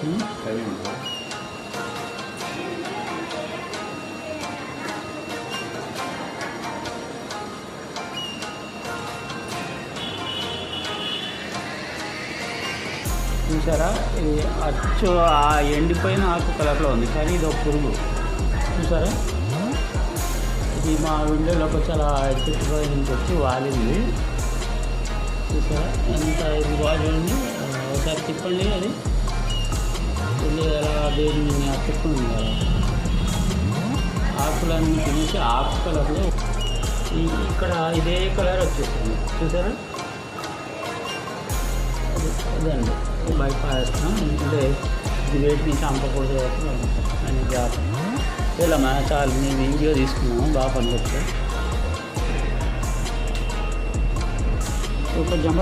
Heavy ఉంటుంది. చూసారా, ఇది అచ్చు ఆ ఎండిపోయిన ఆకు కలర్లో ఉంది, కానీ ఇది ఒక పురుగు. చూసారా, ఇది మా విండోలోకి వచ్చి అలా చెట్టు నుంచి వచ్చి వాలింది. చూసారా ఎంత ఇది బాగుంది. ఒకసారి తిప్పండి, అది వెళ్ళి అలా దేని అతుక్కుంది కదా, ఆకులన్నీ తినేసి ఆకు కలర్లో ఇక్కడ ఇదే కలర్ వచ్చేస్తుంది. చూసారా, అదండి బయట పారేస్తున్నాం, ఎందుకంటే ఇది వేటిని చంపకూడదు అని జాగ్రత్త. ఇలా చాలు మేము వీడియో తీసుకున్నాము, బాగా పనికొచ్చాయి. ఒక జంప్